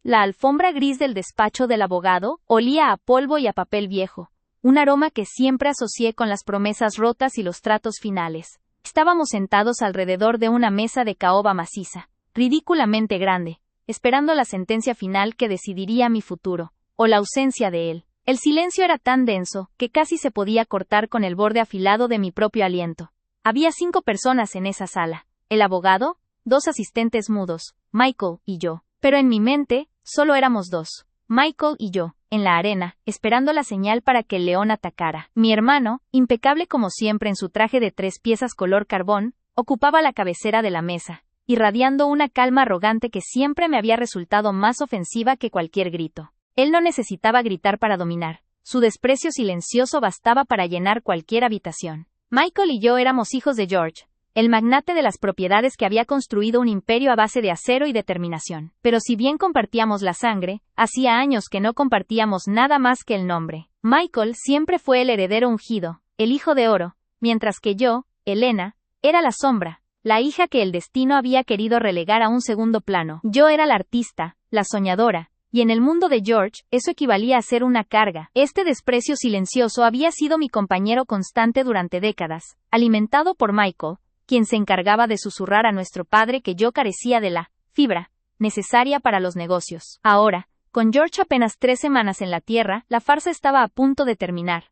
La alfombra gris del despacho del abogado olía a polvo y a papel viejo, un aroma que siempre asocié con las promesas rotas y los tratos finales. Estábamos sentados alrededor de una mesa de caoba maciza, ridículamente grande, esperando la sentencia final que decidiría mi futuro, o la ausencia de él. El silencio era tan denso que casi se podía cortar con el borde afilado de mi propio aliento. Había 5 personas en esa sala: el abogado, 2 asistentes mudos, Michael y yo. Pero en mi mente, solo éramos 2, Michael y yo, en la arena, esperando la señal para que el león atacara. Mi hermano, impecable como siempre en su traje de 3 piezas color carbón, ocupaba la cabecera de la mesa, irradiando una calma arrogante que siempre me había resultado más ofensiva que cualquier grito. Él no necesitaba gritar para dominar. Su desprecio silencioso bastaba para llenar cualquier habitación. Michael y yo éramos hijos de George, el magnate de las propiedades que había construido un imperio a base de acero y determinación. Pero si bien compartíamos la sangre, hacía años que no compartíamos nada más que el nombre. Michael siempre fue el heredero ungido, el hijo de oro, mientras que yo, Elena, era la sombra, la hija que el destino había querido relegar a un segundo plano. Yo era la artista, la soñadora, y en el mundo de George, eso equivalía a ser una carga. Este desprecio silencioso había sido mi compañero constante durante décadas, alimentado por Michael, quien se encargaba de susurrar a nuestro padre que yo carecía de la fibra necesaria para los negocios. Ahora, con George apenas 3 semanas en la tierra, la farsa estaba a punto de terminar.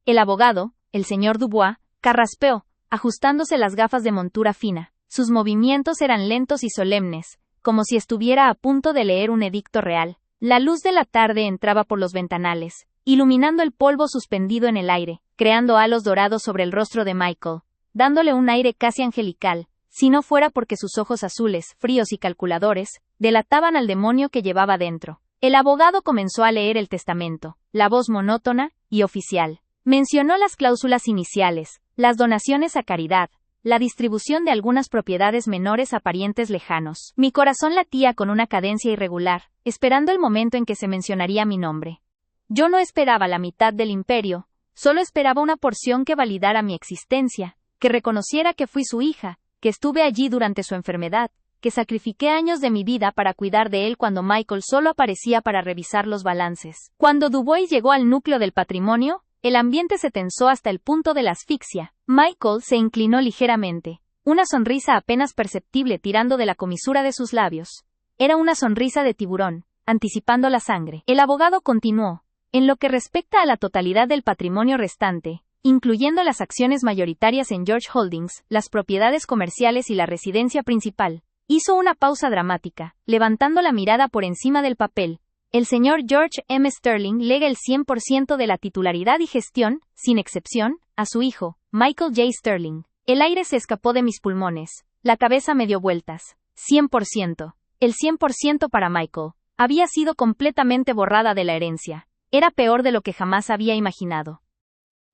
El abogado, el señor Dubois, carraspeó, ajustándose las gafas de montura fina. Sus movimientos eran lentos y solemnes, como si estuviera a punto de leer un edicto real. La luz de la tarde entraba por los ventanales, iluminando el polvo suspendido en el aire, creando halos dorados sobre el rostro de Michael, dándole un aire casi angelical, si no fuera porque sus ojos azules, fríos y calculadores, delataban al demonio que llevaba dentro. El abogado comenzó a leer el testamento, la voz monótona y oficial. Mencionó las cláusulas iniciales, las donaciones a caridad, la distribución de algunas propiedades menores a parientes lejanos. Mi corazón latía con una cadencia irregular, esperando el momento en que se mencionaría mi nombre. Yo no esperaba la mitad del imperio, solo esperaba una porción que validara mi existencia, que reconociera que fui su hija, que estuve allí durante su enfermedad, que sacrifiqué años de mi vida para cuidar de él cuando Michael solo aparecía para revisar los balances. Cuando Dubois llegó al núcleo del patrimonio, el ambiente se tensó hasta el punto de la asfixia. Michael se inclinó ligeramente, una sonrisa apenas perceptible tirando de la comisura de sus labios. Era una sonrisa de tiburón, anticipando la sangre. El abogado continuó: en lo que respecta a la totalidad del patrimonio restante, incluyendo las acciones mayoritarias en George Holdings, las propiedades comerciales y la residencia principal. Hizo una pausa dramática, levantando la mirada por encima del papel. El señor George M. Sterling lega el 100% de la titularidad y gestión, sin excepción, a su hijo, Michael J. Sterling. El aire se escapó de mis pulmones. La cabeza me dio vueltas. 100%. El 100% para Michael. Había sido completamente borrada de la herencia. Era peor de lo que jamás había imaginado.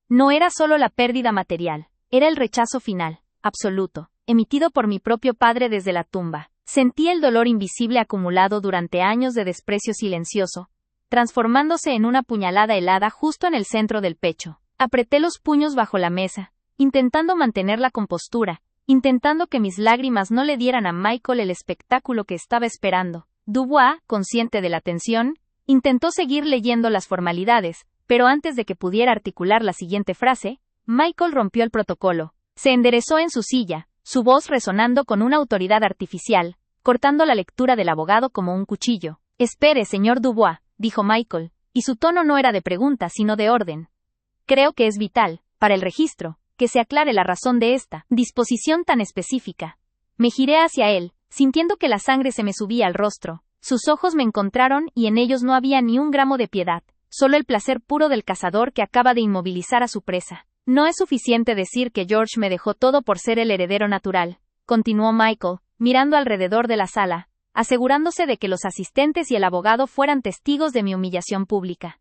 No era solo la pérdida material, era el rechazo final, absoluto, emitido por mi propio padre desde la tumba. Sentí el dolor invisible acumulado durante años de desprecio silencioso, transformándose en una puñalada helada justo en el centro del pecho. Apreté los puños bajo la mesa, intentando mantener la compostura, intentando que mis lágrimas no le dieran a Michael el espectáculo que estaba esperando. Dubois, consciente de la tensión, intentó seguir leyendo las formalidades, pero antes de que pudiera articular la siguiente frase, Michael rompió el protocolo. Se enderezó en su silla, su voz resonando con una autoridad artificial, cortando la lectura del abogado como un cuchillo. «Espere, señor Dubois», dijo Michael, y su tono no era de pregunta sino de orden. «Creo que es vital, para el registro, que se aclare la razón de esta disposición tan específica». Me giré hacia él, sintiendo que la sangre se me subía al rostro. Sus ojos me encontraron y en ellos no había ni un gramo de piedad, solo el placer puro del cazador que acaba de inmovilizar a su presa. «No es suficiente decir que George me dejó todo por ser el heredero natural», continuó Michael, mirando alrededor de la sala, asegurándose de que los asistentes y el abogado fueran testigos de mi humillación pública.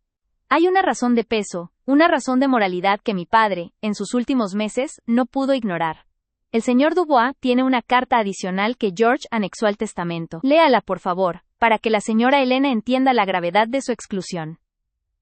«Hay una razón de peso, una razón de moralidad que mi padre, en sus últimos meses, no pudo ignorar. El señor Dubois tiene una carta adicional que George anexó al testamento. Léala, por favor, para que la señora Elena entienda la gravedad de su exclusión».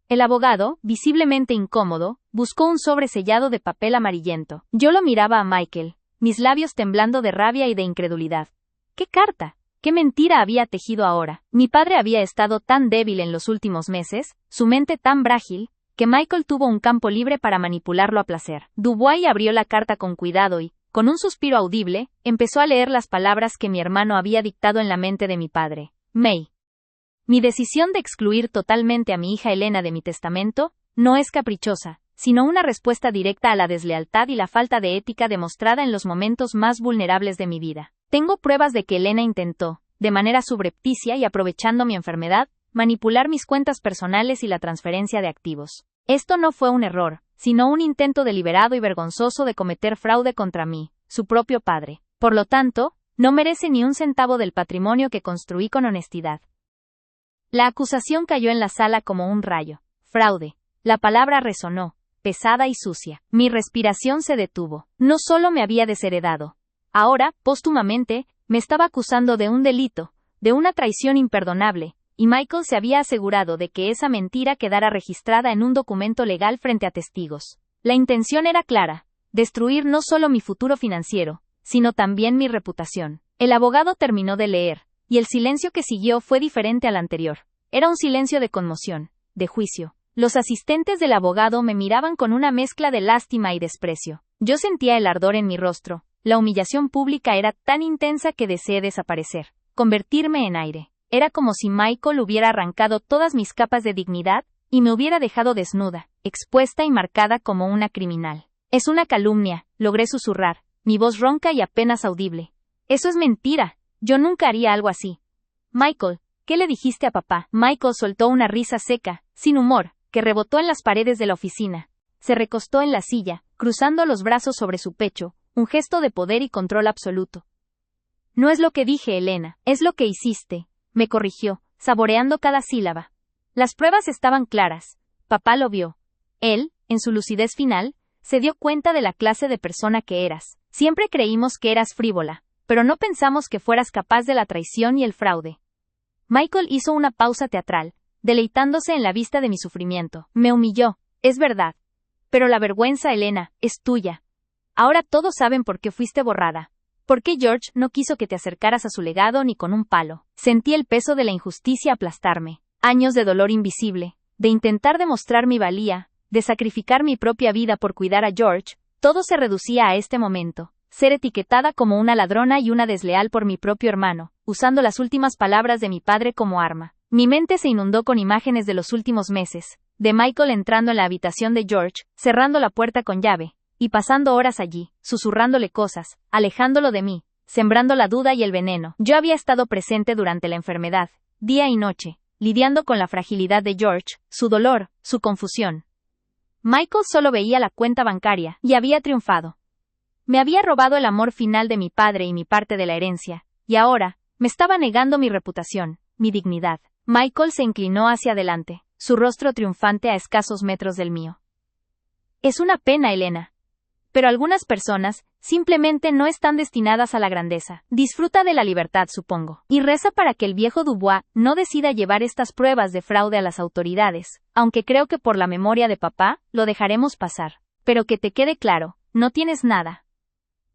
El abogado, visiblemente incómodo, buscó un sobre sellado de papel amarillento. Yo lo miraba a Michael, mis labios temblando de rabia y de incredulidad. «¿Qué carta?», ¿Qué mentira había tejido ahora? Mi padre había estado tan débil en los últimos meses, su mente tan frágil, que Michael tuvo un campo libre para manipularlo a placer. Dubois abrió la carta con cuidado y, con un suspiro audible, empezó a leer las palabras que mi hermano había dictado en la mente de mi padre. May. Mi decisión de excluir totalmente a mi hija Elena de mi testamento no es caprichosa, sino una respuesta directa a la deslealtad y la falta de ética demostrada en los momentos más vulnerables de mi vida. Tengo pruebas de que Elena intentó, de manera subrepticia y aprovechando mi enfermedad, manipular mis cuentas personales y la transferencia de activos. Esto no fue un error, sino un intento deliberado y vergonzoso de cometer fraude contra mí, su propio padre. Por lo tanto, no merece ni un centavo del patrimonio que construí con honestidad. La acusación cayó en la sala como un rayo. Fraude. La palabra resonó, pesada y sucia. Mi respiración se detuvo. No solo me había desheredado. Ahora, póstumamente, me estaba acusando de un delito, de una traición imperdonable, y Michael se había asegurado de que esa mentira quedara registrada en un documento legal frente a testigos. La intención era clara, destruir no solo mi futuro financiero, sino también mi reputación. El abogado terminó de leer, y el silencio que siguió fue diferente al anterior. Era un silencio de conmoción, de juicio. Los asistentes del abogado me miraban con una mezcla de lástima y desprecio. Yo sentía el ardor en mi rostro. La humillación pública era tan intensa que deseé desaparecer, convertirme en aire. Era como si Michael hubiera arrancado todas mis capas de dignidad y me hubiera dejado desnuda, expuesta y marcada como una criminal. Es una calumnia, logré susurrar, mi voz ronca y apenas audible. Eso es mentira, yo nunca haría algo así. Michael, ¿qué le dijiste a papá? Michael soltó una risa seca, sin humor, que rebotó en las paredes de la oficina. Se recostó en la silla, cruzando los brazos sobre su pecho, un gesto de poder y control absoluto. No es lo que dije, Elena, es lo que hiciste, me corrigió, saboreando cada sílaba. Las pruebas estaban claras. Papá lo vio. Él, en su lucidez final, se dio cuenta de la clase de persona que eras. Siempre creímos que eras frívola, pero no pensamos que fueras capaz de la traición y el fraude. Michael hizo una pausa teatral, deleitándose en la vista de mi sufrimiento. Me humilló, es verdad. Pero la vergüenza, Elena, es tuya. Ahora todos saben por qué fuiste borrada. ¿Por qué George no quiso que te acercaras a su legado ni con un palo? Sentí el peso de la injusticia aplastarme. Años de dolor invisible, de intentar demostrar mi valía, de sacrificar mi propia vida por cuidar a George, todo se reducía a este momento. Ser etiquetada como una ladrona y una desleal por mi propio hermano, usando las últimas palabras de mi padre como arma. Mi mente se inundó con imágenes de los últimos meses, de Michael entrando en la habitación de George, cerrando la puerta con llave, y pasando horas allí, susurrándole cosas, alejándolo de mí, sembrando la duda y el veneno. Yo había estado presente durante la enfermedad, día y noche, lidiando con la fragilidad de George, su dolor, su confusión. Michael solo veía la cuenta bancaria, y había triunfado. Me había robado el amor final de mi padre y mi parte de la herencia, y ahora, me estaba negando mi reputación, mi dignidad. Michael se inclinó hacia adelante, su rostro triunfante a escasos metros del mío. Es una pena, Elena. Pero algunas personas, simplemente no están destinadas a la grandeza. Disfruta de la libertad, supongo. Y reza para que el viejo Dubois no decida llevar estas pruebas de fraude a las autoridades, aunque creo que por la memoria de papá, lo dejaremos pasar. Pero que te quede claro, no tienes nada.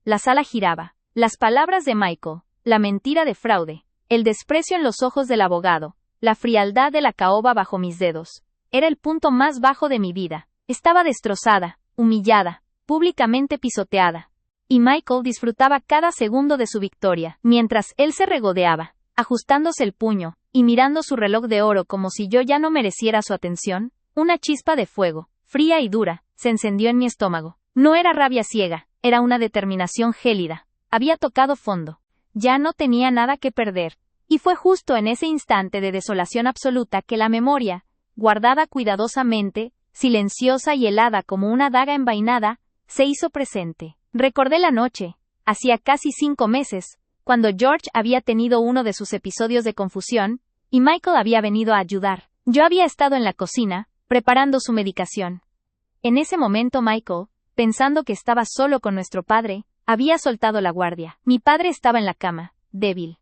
La sala giraba. Las palabras de Michael, la mentira de fraude, el desprecio en los ojos del abogado, la frialdad de la caoba bajo mis dedos. Era el punto más bajo de mi vida. Estaba destrozada, humillada, públicamente pisoteada. Y Michael disfrutaba cada segundo de su victoria, mientras él se regodeaba, ajustándose el puño, y mirando su reloj de oro como si yo ya no mereciera su atención. Una chispa de fuego, fría y dura, se encendió en mi estómago. No era rabia ciega, era una determinación gélida. Había tocado fondo. Ya no tenía nada que perder. Y fue justo en ese instante de desolación absoluta que la memoria, guardada cuidadosamente, silenciosa y helada como una daga envainada, se hizo presente. Recordé la noche, hacía casi 5 meses, cuando George había tenido uno de sus episodios de confusión, y Michael había venido a ayudar. Yo había estado en la cocina, preparando su medicación. En ese momento Michael, pensando que estaba solo con nuestro padre, había soltado la guardia. Mi padre estaba en la cama, débil.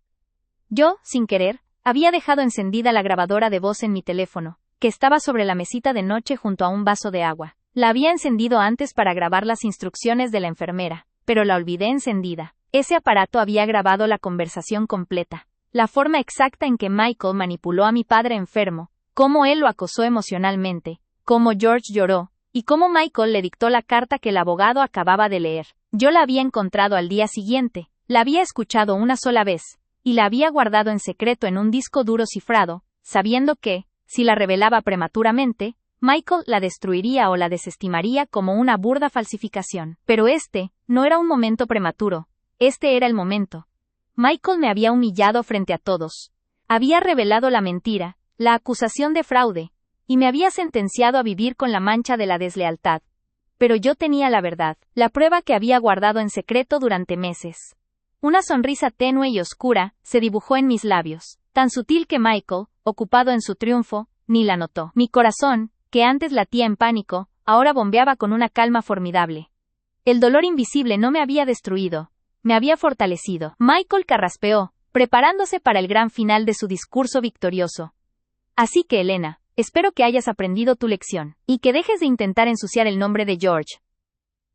Yo, sin querer, había dejado encendida la grabadora de voz en mi teléfono, que estaba sobre la mesita de noche junto a un vaso de agua. La había encendido antes para grabar las instrucciones de la enfermera, pero la olvidé encendida. Ese aparato había grabado la conversación completa. La forma exacta en que Michael manipuló a mi padre enfermo, cómo él lo acosó emocionalmente, cómo George lloró, y cómo Michael le dictó la carta que el abogado acababa de leer. Yo la había encontrado al día siguiente, la había escuchado una sola vez, y la había guardado en secreto en un disco duro cifrado, sabiendo que, si la revelaba prematuramente, Michael la destruiría o la desestimaría como una burda falsificación. Pero este no era un momento prematuro, este era el momento. Michael me había humillado frente a todos. Había revelado la mentira, la acusación de fraude, y me había sentenciado a vivir con la mancha de la deslealtad. Pero yo tenía la verdad, la prueba que había guardado en secreto durante meses. Una sonrisa tenue y oscura se dibujó en mis labios, tan sutil que Michael, ocupado en su triunfo, ni la notó. Mi corazón, que antes latía en pánico, ahora bombeaba con una calma formidable. El dolor invisible no me había destruido, me había fortalecido. Michael carraspeó, preparándose para el gran final de su discurso victorioso. Así que, Elena, espero que hayas aprendido tu lección, y que dejes de intentar ensuciar el nombre de George.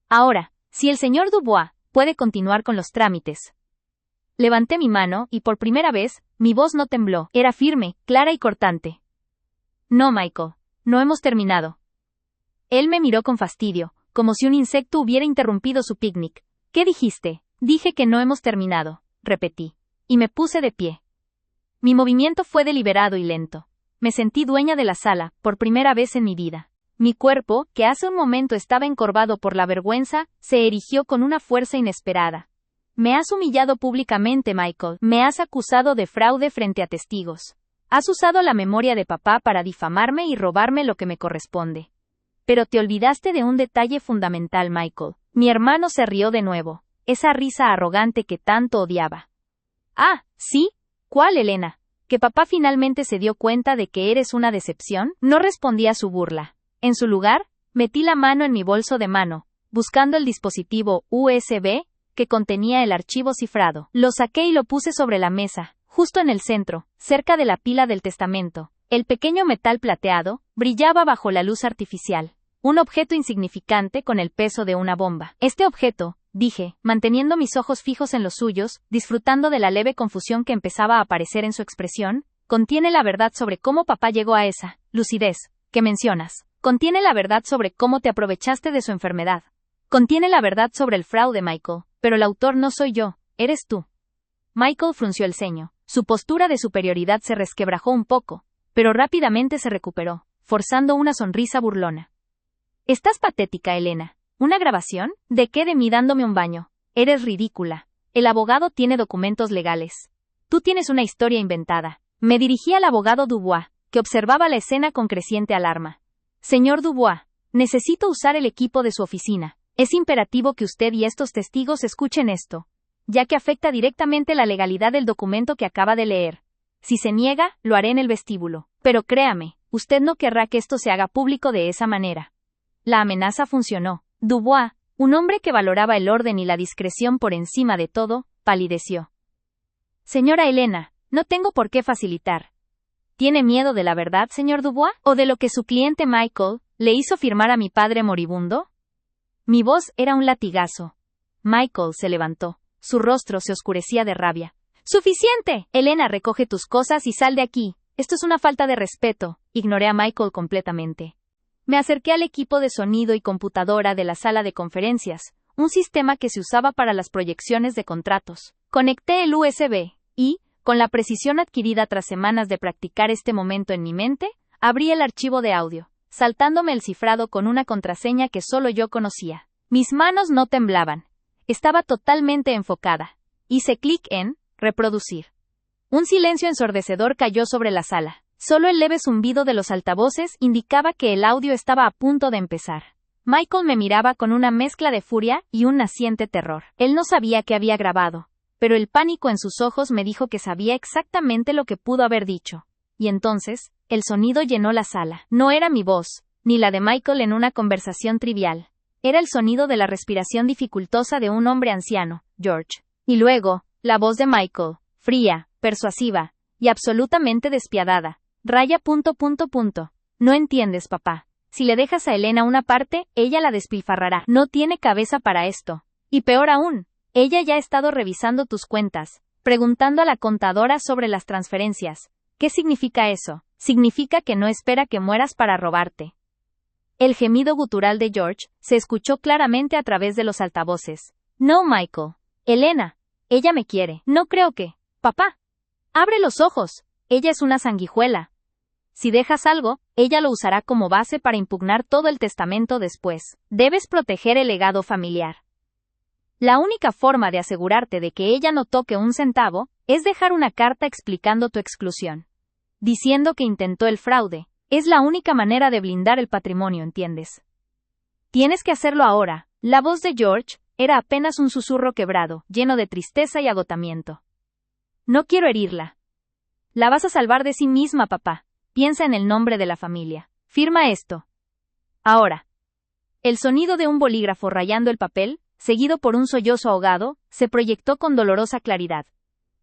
Ahora, si el señor Dubois puede continuar con los trámites. Levanté mi mano, y por primera vez, mi voz no tembló, era firme, clara y cortante. No, Michael, no hemos terminado. Él me miró con fastidio, como si un insecto hubiera interrumpido su picnic. ¿Qué dijiste? Dije que no hemos terminado, repetí, y me puse de pie. Mi movimiento fue deliberado y lento. Me sentí dueña de la sala, por primera vez en mi vida. Mi cuerpo, que hace un momento estaba encorvado por la vergüenza, se erigió con una fuerza inesperada. Me has humillado públicamente, Michael. Me has acusado de fraude frente a testigos. Has usado la memoria de papá para difamarme y robarme lo que me corresponde. Pero te olvidaste de un detalle fundamental, Michael. Mi hermano se rió de nuevo, esa risa arrogante que tanto odiaba. Ah, ¿sí? ¿Cuál, Elena? ¿Que papá finalmente se dio cuenta de que eres una decepción? No respondí a su burla. En su lugar, metí la mano en mi bolso de mano, buscando el dispositivo USB que contenía el archivo cifrado. Lo saqué y lo puse sobre la mesa, justo en el centro, cerca de la pila del testamento. El pequeño metal plateado brillaba bajo la luz artificial, un objeto insignificante con el peso de una bomba. Este objeto, dije, manteniendo mis ojos fijos en los suyos, disfrutando de la leve confusión que empezaba a aparecer en su expresión, contiene la verdad sobre cómo papá llegó a esa lucidez que mencionas. Contiene la verdad sobre cómo te aprovechaste de su enfermedad. Contiene la verdad sobre el fraude, Michael, pero el autor no soy yo, eres tú. Michael frunció el ceño. Su postura de superioridad se resquebrajó un poco, pero rápidamente se recuperó, forzando una sonrisa burlona. Estás patética, Elena. ¿Una grabación? ¿De qué? De mí dándome un baño. Eres ridícula. El abogado tiene documentos legales. Tú tienes una historia inventada. Me dirigí al abogado Dubois, que observaba la escena con creciente alarma. Señor Dubois, necesito usar el equipo de su oficina. Es imperativo que usted y estos testigos escuchen esto, ya que afecta directamente la legalidad del documento que acaba de leer. Si se niega, lo haré en el vestíbulo. Pero créame, usted no querrá que esto se haga público de esa manera. La amenaza funcionó. Dubois, un hombre que valoraba el orden y la discreción por encima de todo, palideció. Señora Elena, no tengo por qué facilitar. ¿Tiene miedo de la verdad, señor Dubois? ¿O de lo que su cliente Michael le hizo firmar a mi padre moribundo? Mi voz era un latigazo. Michael se levantó. Su rostro se oscurecía de rabia. ¡Suficiente! Elena, recoge tus cosas y sal de aquí. Esto es una falta de respeto. Ignoré a Michael completamente. Me acerqué al equipo de sonido y computadora de la sala de conferencias, un sistema que se usaba para las proyecciones de contratos. Conecté el USB y, con la precisión adquirida tras semanas de practicar este momento en mi mente, abrí el archivo de audio, saltándome el cifrado con una contraseña que solo yo conocía. Mis manos no temblaban. Estaba totalmente enfocada. Hice clic en reproducir. Un silencio ensordecedor cayó sobre la sala. Solo el leve zumbido de los altavoces indicaba que el audio estaba a punto de empezar. Michael me miraba con una mezcla de furia y un naciente terror. Él no sabía qué había grabado, pero el pánico en sus ojos me dijo que sabía exactamente lo que pudo haber dicho. Y entonces, el sonido llenó la sala. No era mi voz, ni la de Michael en una conversación trivial. Era el sonido de la respiración dificultosa de un hombre anciano, George. Y luego, la voz de Michael, fría, persuasiva, y absolutamente despiadada. Raya. No entiendes, papá. Si le dejas a Elena una parte, ella la despilfarrará. No tiene cabeza para esto. Y peor aún, ella ya ha estado revisando tus cuentas. preguntando a la contadora sobre las transferencias. ¿Qué significa eso? Significa que no espera que mueras para robarte. El gemido gutural de George se escuchó claramente a través de los altavoces. No, Michael. Elena. Ella me quiere. No creo que. Papá. Abre los ojos. Ella es una sanguijuela. Si dejas algo, ella lo usará como base para impugnar todo el testamento después. Debes proteger el legado familiar. La única forma de asegurarte de que ella no toque un centavo es dejar una carta explicando tu exclusión. Diciendo que intentó el fraude. Es la única manera de blindar el patrimonio, ¿entiendes? Tienes que hacerlo ahora. La voz de George era apenas un susurro quebrado, lleno de tristeza y agotamiento. No quiero herirla. La vas a salvar de sí misma, papá. Piensa en el nombre de la familia. Firma esto. Ahora. El sonido de un bolígrafo rayando el papel, seguido por un sollozo ahogado, se proyectó con dolorosa claridad.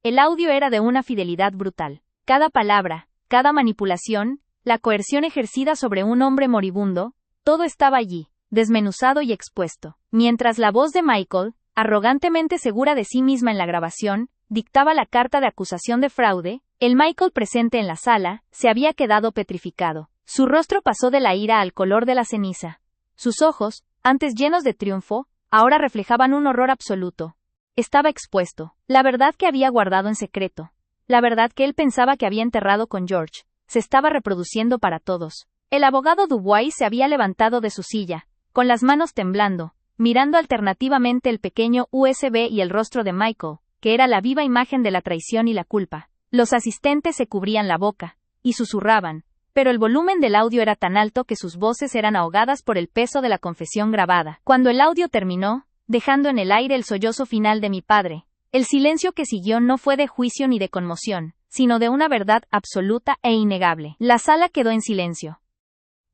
El audio era de una fidelidad brutal. Cada palabra, cada manipulación, la coerción ejercida sobre un hombre moribundo, todo estaba allí, desmenuzado y expuesto. Mientras la voz de Michael, arrogantemente segura de sí misma en la grabación, dictaba la carta de acusación de fraude, el Michael presente en la sala, se había quedado petrificado. Su rostro pasó de la ira al color de la ceniza. Sus ojos, antes llenos de triunfo, ahora reflejaban un horror absoluto. Estaba expuesto. La verdad que había guardado en secreto. La verdad que él pensaba que había enterrado con George. Se estaba reproduciendo para todos. El abogado Dubois se había levantado de su silla, con las manos temblando, mirando alternativamente el pequeño USB y el rostro de Michael, que era la viva imagen de la traición y la culpa. Los asistentes se cubrían la boca, y susurraban, pero el volumen del audio era tan alto que sus voces eran ahogadas por el peso de la confesión grabada. Cuando el audio terminó, dejando en el aire el sollozo final de mi padre, el silencio que siguió no fue de juicio ni de conmoción, sino de una verdad absoluta e innegable. La sala quedó en silencio.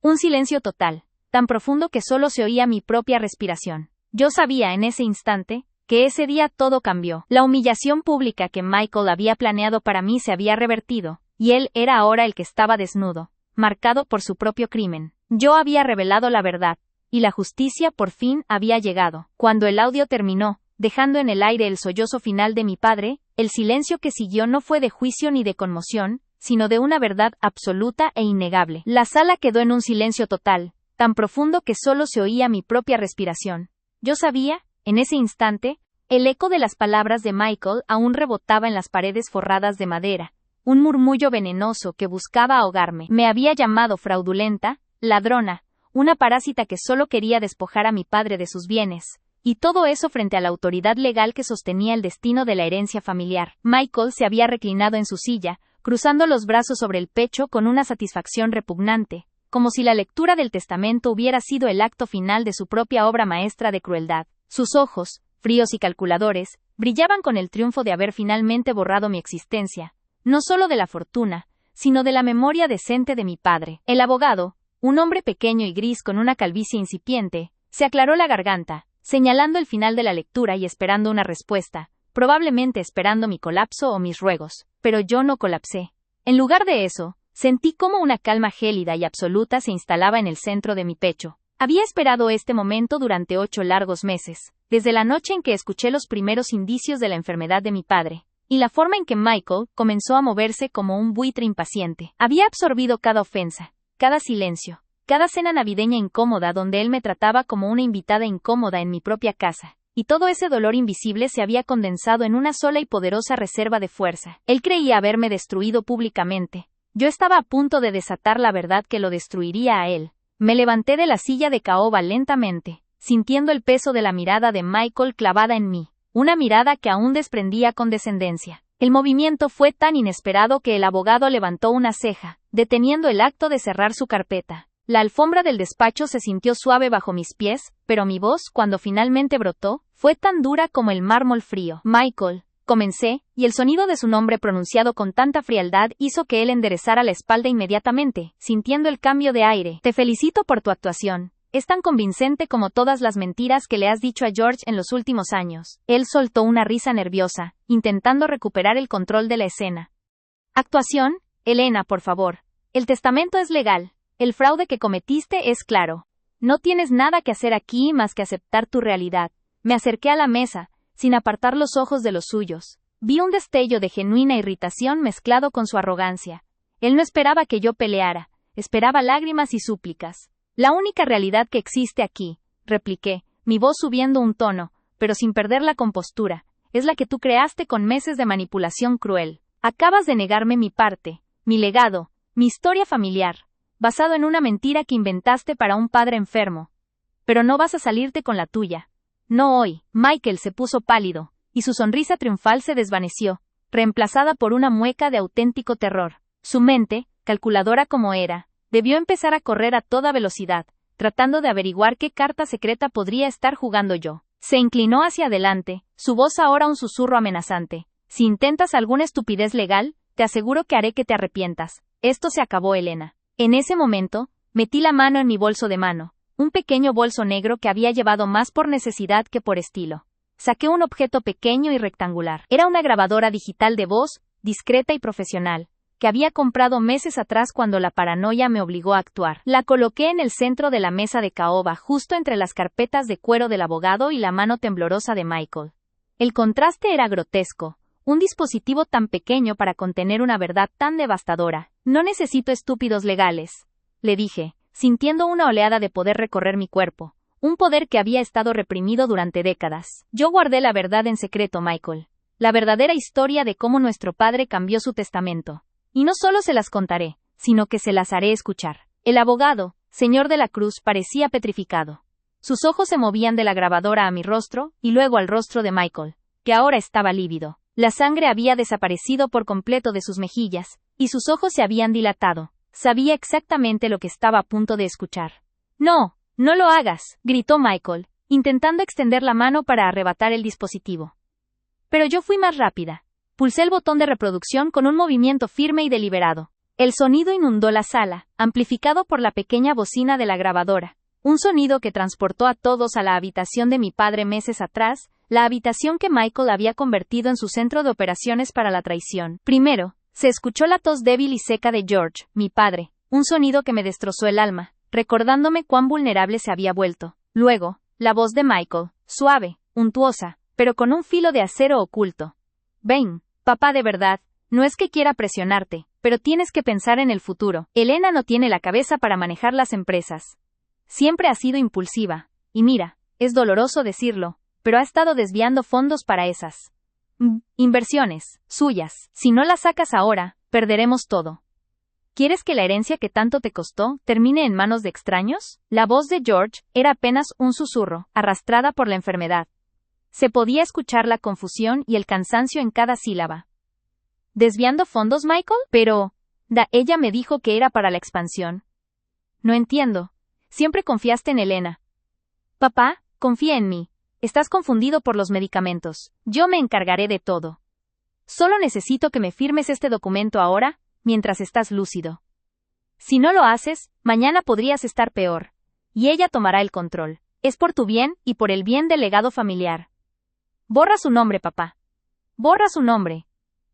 Un silencio total, tan profundo que solo se oía mi propia respiración. Yo sabía en ese instante que ese día todo cambió. La humillación pública que Michael había planeado para mí se había revertido, y él era ahora el que estaba desnudo, marcado por su propio crimen. Yo había revelado la verdad, y la justicia por fin había llegado. Cuando el audio terminó, dejando en el aire el sollozo final de mi padre, el silencio que siguió no fue de juicio ni de conmoción, sino de una verdad absoluta e innegable. La sala quedó en un silencio total, tan profundo que solo se oía mi propia respiración. Yo sabía, en ese instante, el eco de las palabras de Michael aún rebotaba en las paredes forradas de madera, un murmullo venenoso que buscaba ahogarme. Me había llamado fraudulenta, ladrona, una parásita que solo quería despojar a mi padre de sus bienes. Y todo eso frente a la autoridad legal que sostenía el destino de la herencia familiar. Michael se había reclinado en su silla, cruzando los brazos sobre el pecho con una satisfacción repugnante, como si la lectura del testamento hubiera sido el acto final de su propia obra maestra de crueldad. Sus ojos, fríos y calculadores, brillaban con el triunfo de haber finalmente borrado mi existencia, no solo de la fortuna, sino de la memoria decente de mi padre. El abogado, un hombre pequeño y gris con una calvicie incipiente, se aclaró la garganta, señalando el final de la lectura y esperando una respuesta, probablemente esperando mi colapso o mis ruegos, pero yo no colapsé. En lugar de eso, sentí como una calma gélida y absoluta se instalaba en el centro de mi pecho. Había esperado este momento durante 8 largos meses, desde la noche en que escuché los primeros indicios de la enfermedad de mi padre, y la forma en que Michael comenzó a moverse como un buitre impaciente. Había absorbido cada ofensa, cada silencio, cada cena navideña incómoda donde él me trataba como una invitada incómoda en mi propia casa, y todo ese dolor invisible se había condensado en una sola y poderosa reserva de fuerza. Él creía haberme destruido públicamente. Yo estaba a punto de desatar la verdad que lo destruiría a él. Me levanté de la silla de caoba lentamente, sintiendo el peso de la mirada de Michael clavada en mí, una mirada que aún desprendía condescendencia. El movimiento fue tan inesperado que el abogado levantó una ceja, deteniendo el acto de cerrar su carpeta. La alfombra del despacho se sintió suave bajo mis pies, pero mi voz, cuando finalmente brotó, fue tan dura como el mármol frío. Michael, comencé, y el sonido de su nombre pronunciado con tanta frialdad hizo que él enderezara la espalda inmediatamente, sintiendo el cambio de aire. Te felicito por tu actuación. Es tan convincente como todas las mentiras que le has dicho a George en los últimos años. Él soltó una risa nerviosa, intentando recuperar el control de la escena. Actuación, Elena, por favor. El testamento es legal. El fraude que cometiste es claro. No tienes nada que hacer aquí más que aceptar tu realidad. Me acerqué a la mesa, sin apartar los ojos de los suyos. Vi un destello de genuina irritación mezclado con su arrogancia. Él no esperaba que yo peleara, esperaba lágrimas y súplicas. La única realidad que existe aquí, repliqué, mi voz subiendo un tono, pero sin perder la compostura, es la que tú creaste con meses de manipulación cruel. Acabas de negarme mi parte, mi legado, mi historia familiar, basado en una mentira que inventaste para un padre enfermo. Pero no vas a salirte con la tuya. No hoy. Michael se puso pálido, y su sonrisa triunfal se desvaneció, reemplazada por una mueca de auténtico terror. Su mente, calculadora como era, debió empezar a correr a toda velocidad, tratando de averiguar qué carta secreta podría estar jugando yo. Se inclinó hacia adelante, su voz ahora un susurro amenazante. Si intentas alguna estupidez legal, te aseguro que haré que te arrepientas. Esto se acabó, Elena. En ese momento, metí la mano en mi bolso de mano, un pequeño bolso negro que había llevado más por necesidad que por estilo. Saqué un objeto pequeño y rectangular. Era una grabadora digital de voz, discreta y profesional, que había comprado meses atrás cuando la paranoia me obligó a actuar. La coloqué en el centro de la mesa de caoba, justo entre las carpetas de cuero del abogado y la mano temblorosa de Michael. El contraste era grotesco. Un dispositivo tan pequeño para contener una verdad tan devastadora. No necesito estúpidos legales, le dije, sintiendo una oleada de poder recorrer mi cuerpo. Un poder que había estado reprimido durante décadas. Yo guardé la verdad en secreto, Michael. La verdadera historia de cómo nuestro padre cambió su testamento. Y no solo se las contaré, sino que se las haré escuchar. El abogado, señor de la Cruz, parecía petrificado. Sus ojos se movían de la grabadora a mi rostro, y luego al rostro de Michael, que ahora estaba lívido. La sangre había desaparecido por completo de sus mejillas, y sus ojos se habían dilatado. Sabía exactamente lo que estaba a punto de escuchar. ¡No! ¡No lo hagas!, gritó Michael, intentando extender la mano para arrebatar el dispositivo. Pero yo fui más rápida. Pulsé el botón de reproducción con un movimiento firme y deliberado. El sonido inundó la sala, amplificado por la pequeña bocina de la grabadora. Un sonido que transportó a todos a la habitación de mi padre meses atrás, la habitación que Michael había convertido en su centro de operaciones para la traición. Primero, se escuchó la tos débil y seca de George, mi padre, un sonido que me destrozó el alma, recordándome cuán vulnerable se había vuelto. Luego, la voz de Michael, suave, untuosa, pero con un filo de acero oculto. Ven, papá, de verdad, no es que quiera presionarte, pero tienes que pensar en el futuro. Elena no tiene la cabeza para manejar las empresas. Siempre ha sido impulsiva, y mira, es doloroso decirlo, pero ha estado desviando fondos para esas inversiones suyas. Si no las sacas ahora, perderemos todo. ¿Quieres que la herencia que tanto te costó termine en manos de extraños? La voz de George era apenas un susurro, arrastrada por la enfermedad. Se podía escuchar la confusión y el cansancio en cada sílaba. ¿Desviando fondos, Michael? Pero, ella me dijo que era para la expansión. No entiendo. Siempre confiaste en Elena. Papá, confía en mí. Estás confundido por los medicamentos. Yo me encargaré de todo. Solo necesito que me firmes este documento ahora, mientras estás lúcido. Si no lo haces, mañana podrías estar peor. Y ella tomará el control. Es por tu bien y por el bien del legado familiar. Borra su nombre, papá. Borra su nombre.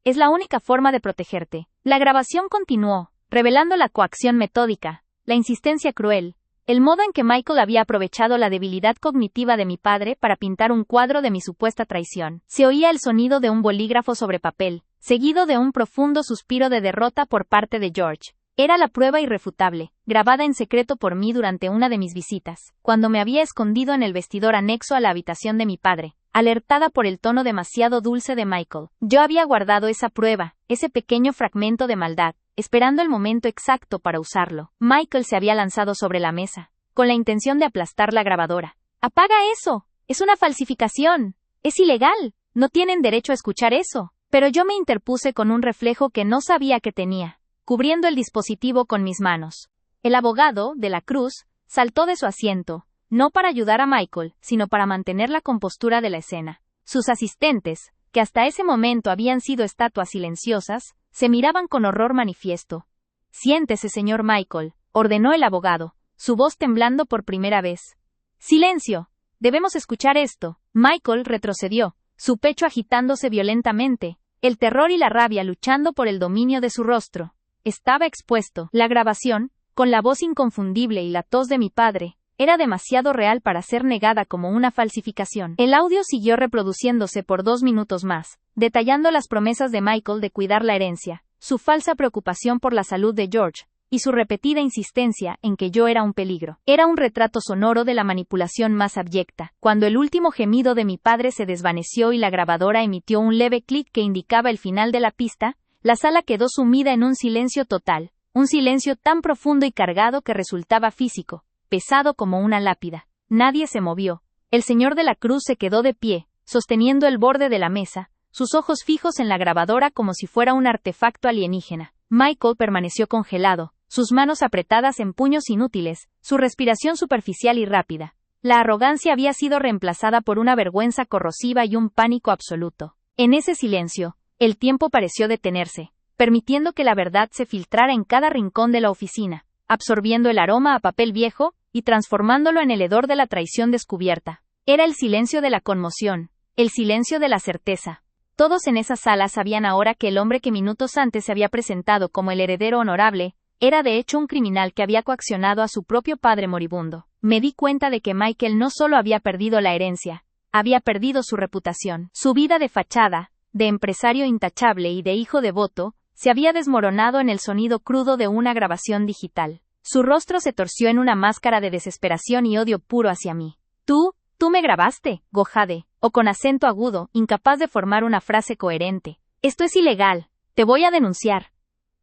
Es la única forma de protegerte. La grabación continuó, revelando la coacción metódica, la insistencia cruel, el modo en que Michael había aprovechado la debilidad cognitiva de mi padre para pintar un cuadro de mi supuesta traición. Se oía el sonido de un bolígrafo sobre papel, seguido de un profundo suspiro de derrota por parte de George. Era la prueba irrefutable, grabada en secreto por mí durante una de mis visitas, cuando me había escondido en el vestidor anexo a la habitación de mi padre, alertada por el tono demasiado dulce de Michael. Yo había guardado esa prueba, ese pequeño fragmento de maldad, esperando el momento exacto para usarlo. Michael se había lanzado sobre la mesa, con la intención de aplastar la grabadora. ¡Apaga eso! ¡Es una falsificación! ¡Es ilegal! No tienen derecho a escuchar eso. Pero yo me interpuse con un reflejo que no sabía que tenía, cubriendo el dispositivo con mis manos. El abogado, de la Cruz, saltó de su asiento, no para ayudar a Michael, sino para mantener la compostura de la escena. Sus asistentes, que hasta ese momento habían sido estatuas silenciosas, se miraban con horror manifiesto. «Siéntese, señor Michael», ordenó el abogado, su voz temblando por primera vez. «Silencio. Debemos escuchar esto». Michael retrocedió, su pecho agitándose violentamente, el terror y la rabia luchando por el dominio de su rostro. Estaba expuesto. La grabación, con la voz inconfundible y la tos de mi padre, era demasiado real para ser negada como una falsificación. El audio siguió reproduciéndose por 2 minutos más, detallando las promesas de Michael de cuidar la herencia, su falsa preocupación por la salud de George, y su repetida insistencia en que yo era un peligro. Era un retrato sonoro de la manipulación más abyecta. Cuando el último gemido de mi padre se desvaneció y la grabadora emitió un leve clic que indicaba el final de la pista, la sala quedó sumida en un silencio total, un silencio tan profundo y cargado que resultaba físico, pesado como una lápida. Nadie se movió. El señor de la cruz se quedó de pie, sosteniendo el borde de la mesa, sus ojos fijos en la grabadora como si fuera un artefacto alienígena. Michael permaneció congelado, sus manos apretadas en puños inútiles, su respiración superficial y rápida. La arrogancia había sido reemplazada por una vergüenza corrosiva y un pánico absoluto. En ese silencio, el tiempo pareció detenerse, permitiendo que la verdad se filtrara en cada rincón de la oficina, absorbiendo el aroma a papel viejo y transformándolo en el hedor de la traición descubierta. Era el silencio de la conmoción, el silencio de la certeza. Todos en esa sala sabían ahora que el hombre que minutos antes se había presentado como el heredero honorable, era de hecho un criminal que había coaccionado a su propio padre moribundo. Me di cuenta de que Michael no solo había perdido la herencia, había perdido su reputación. Su vida de fachada, de empresario intachable y de hijo devoto, se había desmoronado en el sonido crudo de una grabación digital. Su rostro se torció en una máscara de desesperación y odio puro hacia mí. Tú me grabaste, Gojade, o con acento agudo, incapaz de formar una frase coherente. Esto es ilegal. Te voy a denunciar.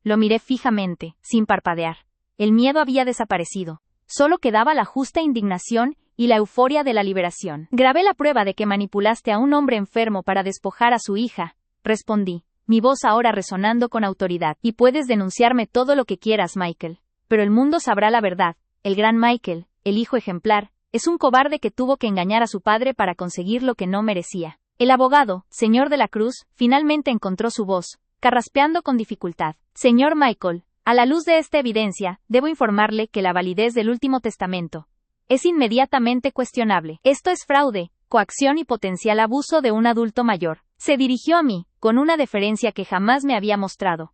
Lo miré fijamente, sin parpadear. El miedo había desaparecido. Solo quedaba la justa indignación y la euforia de la liberación. Grabé la prueba de que manipulaste a un hombre enfermo para despojar a su hija, respondí, mi voz ahora resonando con autoridad. Y puedes denunciarme todo lo que quieras, Michael. Pero el mundo sabrá la verdad. El gran Michael, el hijo ejemplar, es un cobarde que tuvo que engañar a su padre para conseguir lo que no merecía. El abogado, señor de la Cruz, finalmente encontró su voz, carraspeando con dificultad. Señor Michael, a la luz de esta evidencia, debo informarle que la validez del último testamento es inmediatamente cuestionable. Esto es fraude, coacción y potencial abuso de un adulto mayor. Se dirigió a mí, con una deferencia que jamás me había mostrado.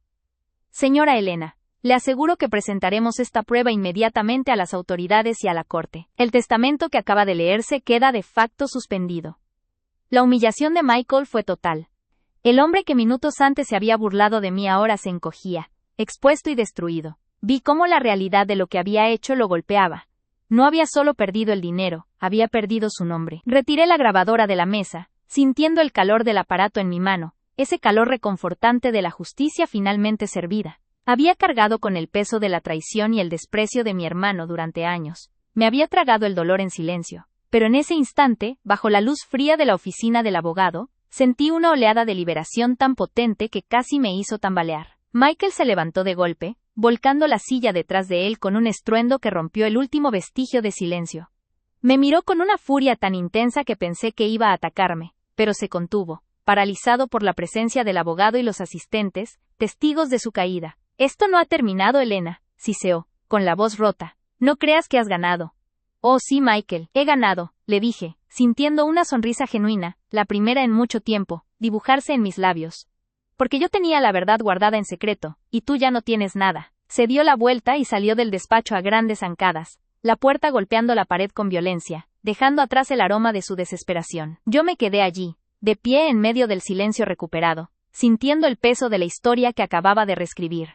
Señora Elena, le aseguro que presentaremos esta prueba inmediatamente a las autoridades y a la corte. El testamento que acaba de leerse queda de facto suspendido. La humillación de Michael fue total. El hombre que minutos antes se había burlado de mí ahora se encogía, expuesto y destruido. Vi cómo la realidad de lo que había hecho lo golpeaba. No había solo perdido el dinero, había perdido su nombre. Retiré la grabadora de la mesa, sintiendo el calor del aparato en mi mano, ese calor reconfortante de la justicia finalmente servida. Había cargado con el peso de la traición y el desprecio de mi hermano durante años. Me había tragado el dolor en silencio. Pero en ese instante, bajo la luz fría de la oficina del abogado, sentí una oleada de liberación tan potente que casi me hizo tambalear. Michael se levantó de golpe, volcando la silla detrás de él con un estruendo que rompió el último vestigio de silencio. Me miró con una furia tan intensa que pensé que iba a atacarme, pero se contuvo, paralizado por la presencia del abogado y los asistentes, testigos de su caída. Esto no ha terminado, Elena, siseó, con la voz rota. No creas que has ganado. Oh sí, Michael, he ganado, le dije, sintiendo una sonrisa genuina, la primera en mucho tiempo, dibujarse en mis labios. Porque yo tenía la verdad guardada en secreto, y tú ya no tienes nada. Se dio la vuelta y salió del despacho a grandes zancadas, la puerta golpeando la pared con violencia, dejando atrás el aroma de su desesperación. Yo me quedé allí, de pie en medio del silencio recuperado, sintiendo el peso de la historia que acababa de reescribir.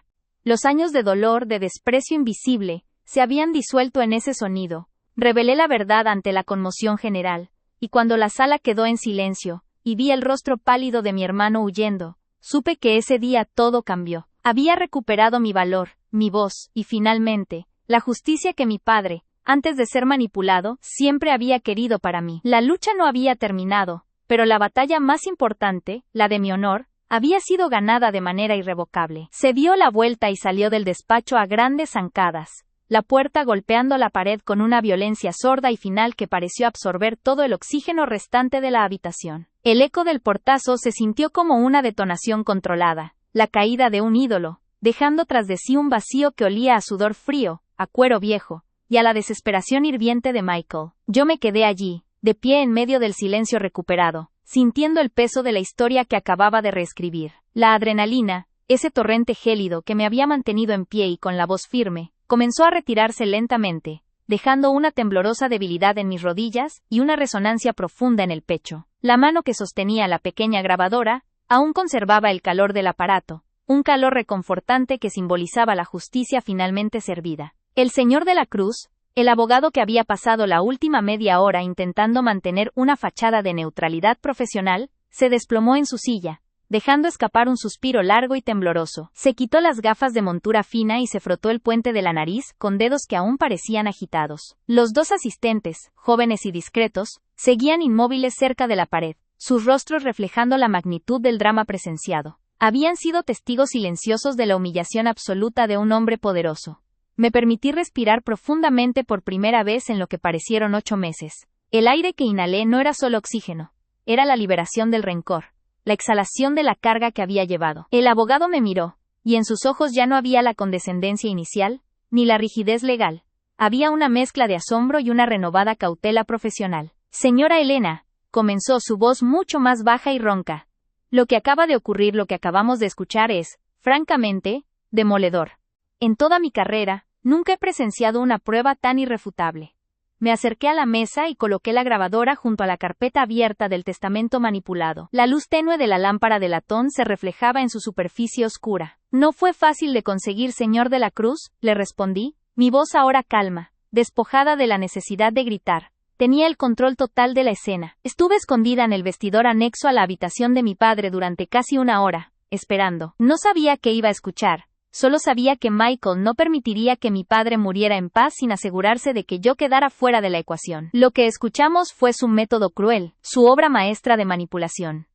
Los años de dolor, de desprecio invisible, se habían disuelto en ese sonido. Revelé la verdad ante la conmoción general, y cuando la sala quedó en silencio, y vi el rostro pálido de mi hermano huyendo, supe que ese día todo cambió. Había recuperado mi valor, mi voz, y finalmente, la justicia que mi padre, antes de ser manipulado, siempre había querido para mí. La lucha no había terminado, pero la batalla más importante, la de mi honor, había sido ganada de manera irrevocable. Se dio la vuelta y salió del despacho a grandes zancadas, la puerta golpeando la pared con una violencia sorda y final que pareció absorber todo el oxígeno restante de la habitación. El eco del portazo se sintió como una detonación controlada, la caída de un ídolo, dejando tras de sí un vacío que olía a sudor frío, a cuero viejo, y a la desesperación hirviente de Michael. Yo me quedé allí, de pie en medio del silencio recuperado, sintiendo el peso de la historia que acababa de reescribir. La adrenalina, ese torrente gélido que me había mantenido en pie y con la voz firme, comenzó a retirarse lentamente, dejando una temblorosa debilidad en mis rodillas y una resonancia profunda en el pecho. La mano que sostenía la pequeña grabadora aún conservaba el calor del aparato, un calor reconfortante que simbolizaba la justicia finalmente servida. El señor de la Cruz, el abogado que había pasado la última media hora intentando mantener una fachada de neutralidad profesional, se desplomó en su silla, dejando escapar un suspiro largo y tembloroso. Se quitó las gafas de montura fina y se frotó el puente de la nariz con dedos que aún parecían agitados. Los dos asistentes, jóvenes y discretos, seguían inmóviles cerca de la pared, sus rostros reflejando la magnitud del drama presenciado. Habían sido testigos silenciosos de la humillación absoluta de un hombre poderoso. Me permití respirar profundamente por primera vez en lo que parecieron 8 meses. El aire que inhalé no era solo oxígeno, era la liberación del rencor, la exhalación de la carga que había llevado. El abogado me miró, y en sus ojos ya no había la condescendencia inicial, ni la rigidez legal. Había una mezcla de asombro y una renovada cautela profesional. Señora Helena, comenzó su voz mucho más baja y ronca. Lo que acaba de ocurrir, lo que acabamos de escuchar es, francamente, demoledor. En toda mi carrera, nunca he presenciado una prueba tan irrefutable. Me acerqué a la mesa y coloqué la grabadora junto a la carpeta abierta del testamento manipulado. La luz tenue de la lámpara de latón se reflejaba en su superficie oscura. No fue fácil de conseguir, señor de la Cruz, le respondí, mi voz ahora calma, despojada de la necesidad de gritar. Tenía el control total de la escena. Estuve escondida en el vestidor anexo a la habitación de mi padre durante casi 1 hora, esperando. No sabía qué iba a escuchar. Solo sabía que Michael no permitiría que mi padre muriera en paz sin asegurarse de que yo quedara fuera de la ecuación. Lo que escuchamos fue su método cruel, su obra maestra de manipulación.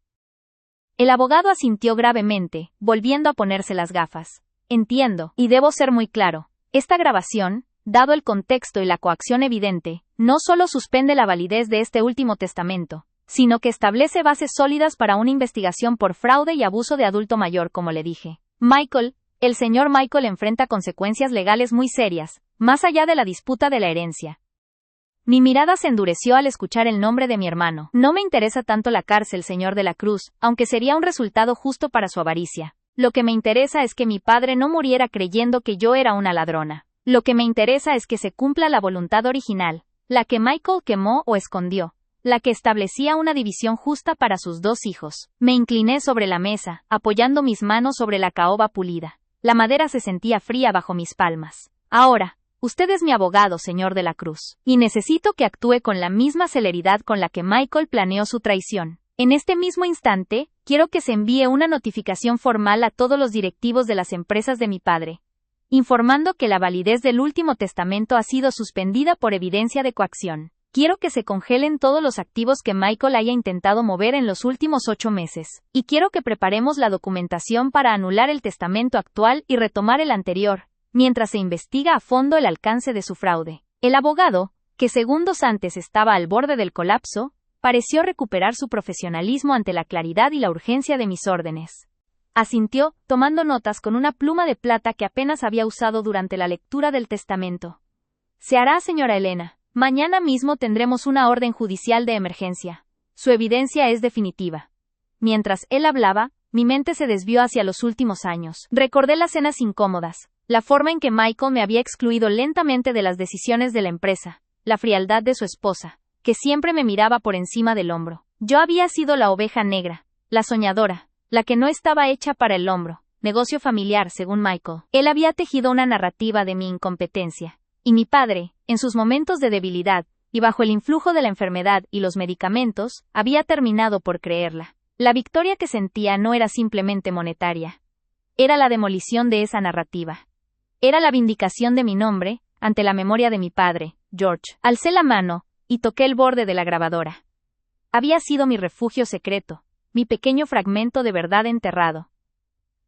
El abogado asintió gravemente, volviendo a ponerse las gafas. Entiendo, y debo ser muy claro. Esta grabación, dado el contexto y la coacción evidente, no solo suspende la validez de este último testamento, sino que establece bases sólidas para una investigación por fraude y abuso de adulto mayor, como le dije. El señor Michael enfrenta consecuencias legales muy serias, más allá de la disputa de la herencia. Mi mirada se endureció al escuchar el nombre de mi hermano. No me interesa tanto la cárcel, señor de la Cruz, aunque sería un resultado justo para su avaricia. Lo que me interesa es que mi padre no muriera creyendo que yo era una ladrona. Lo que me interesa es que se cumpla la voluntad original, la que Michael quemó o escondió, la que establecía una división justa para sus 2 hijos. Me incliné sobre la mesa, apoyando mis manos sobre la caoba pulida. La madera se sentía fría bajo mis palmas. Ahora, usted es mi abogado, señor de la Cruz, y necesito que actúe con la misma celeridad con la que Michael planeó su traición. En este mismo instante, quiero que se envíe una notificación formal a todos los directivos de las empresas de mi padre, informando que la validez del último testamento ha sido suspendida por evidencia de coacción. Quiero que se congelen todos los activos que Michael haya intentado mover en los últimos 8 meses, y quiero que preparemos la documentación para anular el testamento actual y retomar el anterior, mientras se investiga a fondo el alcance de su fraude. El abogado, que segundos antes estaba al borde del colapso, pareció recuperar su profesionalismo ante la claridad y la urgencia de mis órdenes. Asintió, tomando notas con una pluma de plata que apenas había usado durante la lectura del testamento. Se hará, señora Helena. Mañana mismo tendremos una orden judicial de emergencia. Su evidencia es definitiva. Mientras él hablaba, mi mente se desvió hacia los últimos años. Recordé las cenas incómodas, la forma en que Michael me había excluido lentamente de las decisiones de la empresa, la frialdad de su esposa, que siempre me miraba por encima del hombro. Yo había sido la oveja negra, la soñadora, la que no estaba hecha para el hombro, negocio familiar, según Michael. Él había tejido una narrativa de mi incompetencia. Y mi padre, en sus momentos de debilidad, y bajo el influjo de la enfermedad y los medicamentos, había terminado por creerla. La victoria que sentía no era simplemente monetaria. Era la demolición de esa narrativa. Era la vindicación de mi nombre, ante la memoria de mi padre, George. Alcé la mano, y toqué el borde de la grabadora. Había sido mi refugio secreto, mi pequeño fragmento de verdad enterrado.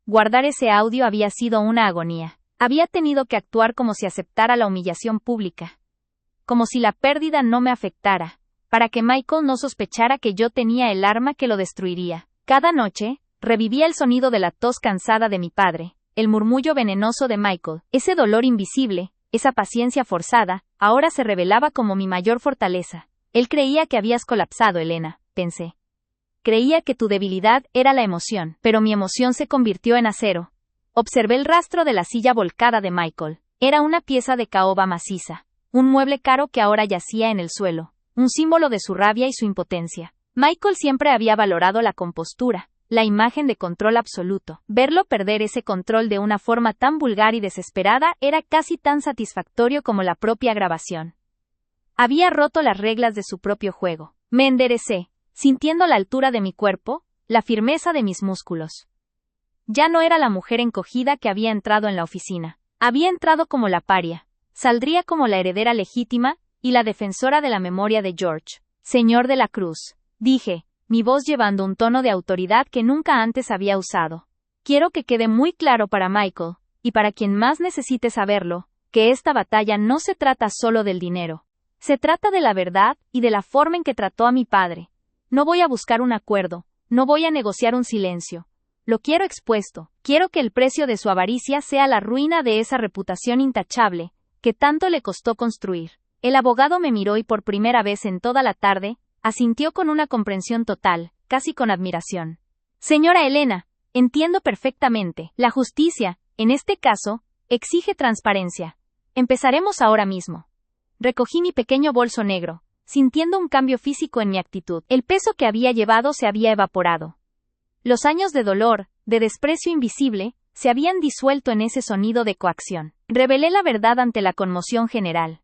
Guardar ese audio había sido una agonía. Había tenido que actuar como si aceptara la humillación pública. Como si la pérdida no me afectara, para que Michael no sospechara que yo tenía el arma que lo destruiría. Cada noche, revivía el sonido de la tos cansada de mi padre, el murmullo venenoso de Michael. Ese dolor invisible, esa paciencia forzada, ahora se revelaba como mi mayor fortaleza. Él creía que habías colapsado, Helena, pensé. Creía que tu debilidad era la emoción, pero mi emoción se convirtió en acero. Observé el rastro de la silla volcada de Michael. Era una pieza de caoba maciza. un mueble caro que ahora yacía en el suelo, un símbolo de su rabia y su impotencia. Michael siempre había valorado la compostura, la imagen de control absoluto. Verlo perder ese control de una forma tan vulgar y desesperada era casi tan satisfactorio como la propia grabación. Había roto las reglas de su propio juego. Me enderecé, sintiendo la altura de mi cuerpo, la firmeza de mis músculos. Ya no era la mujer encogida que había entrado en la oficina. Había entrado como la paria. Saldría como la heredera legítima y la defensora de la memoria de George. Señor de la Cruz, dije, mi voz llevando un tono de autoridad que nunca antes había usado. Quiero que quede muy claro para Michael, y para quien más necesite saberlo, que esta batalla no se trata solo del dinero. Se trata de la verdad y de la forma en que trató a mi padre. No voy a buscar un acuerdo, no voy a negociar un silencio. Lo quiero expuesto, quiero que el precio de su avaricia sea la ruina de esa reputación intachable, que tanto le costó construir. El abogado me miró y por primera vez en toda la tarde, asintió con una comprensión total, casi con admiración. Señora Elena, entiendo perfectamente. La justicia, en este caso, exige transparencia. Empezaremos ahora mismo. Recogí mi pequeño bolso negro, sintiendo un cambio físico en mi actitud. El peso que había llevado se había evaporado. Los años de dolor, de desprecio invisible, se habían disuelto en ese sonido de coacción. Revelé la verdad ante la conmoción general.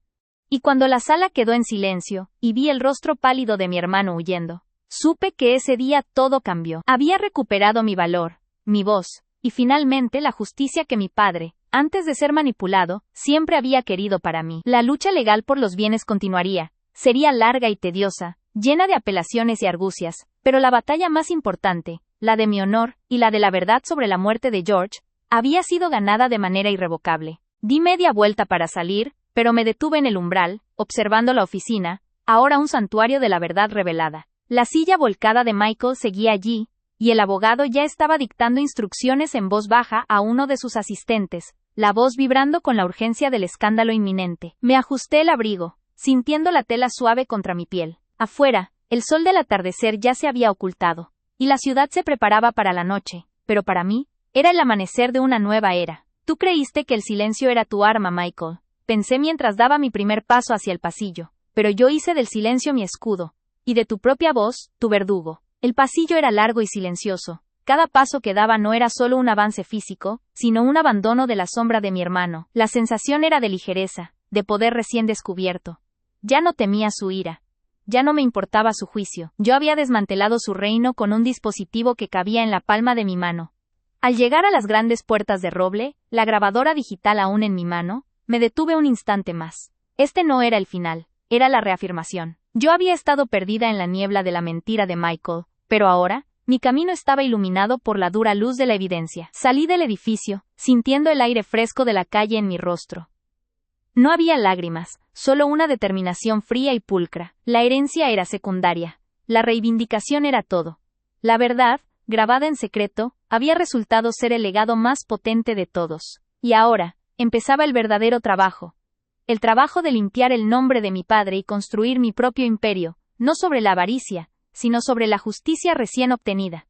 Y cuando la sala quedó en silencio, y vi el rostro pálido de mi hermano huyendo, supe que ese día todo cambió. Había recuperado mi valor, mi voz, y finalmente la justicia que mi padre, antes de ser manipulado, siempre había querido para mí. La lucha legal por los bienes continuaría. Sería larga y tediosa, llena de apelaciones y argucias, pero la batalla más importante, la de mi honor, y la de la verdad sobre la muerte de George, había sido ganada de manera irrevocable. Di media vuelta para salir, pero me detuve en el umbral, observando la oficina, ahora un santuario de la verdad revelada. La silla volcada de Michael seguía allí, y el abogado ya estaba dictando instrucciones en voz baja a uno de sus asistentes, la voz vibrando con la urgencia del escándalo inminente. Me ajusté el abrigo, sintiendo la tela suave contra mi piel. Afuera, el sol del atardecer ya se había ocultado, y la ciudad se preparaba para la noche, pero para mí, era el amanecer de una nueva era. Tú creíste que el silencio era tu arma, Michael. Pensé mientras daba mi primer paso hacia el pasillo, pero yo hice del silencio mi escudo, y de tu propia voz, tu verdugo. El pasillo era largo y silencioso. Cada paso que daba no era solo un avance físico, sino un abandono de la sombra de mi hermano. La sensación era de ligereza, de poder recién descubierto. Ya no temía su ira. Ya no me importaba su juicio. Yo había desmantelado su reino con un dispositivo que cabía en la palma de mi mano. Al llegar a las grandes puertas de roble, la grabadora digital aún en mi mano, me detuve un instante más. Este no era el final, era la reafirmación. Yo había estado perdida en la niebla de la mentira de Michael, pero ahora, mi camino estaba iluminado por la dura luz de la evidencia. Salí del edificio, sintiendo el aire fresco de la calle en mi rostro. No había lágrimas, solo una determinación fría y pulcra. La herencia era secundaria. La reivindicación era todo. La verdad, grabada en secreto, había resultado ser el legado más potente de todos. Y ahora, empezaba el verdadero trabajo. El trabajo de limpiar el nombre de mi padre y construir mi propio imperio, no sobre la avaricia, sino sobre la justicia recién obtenida.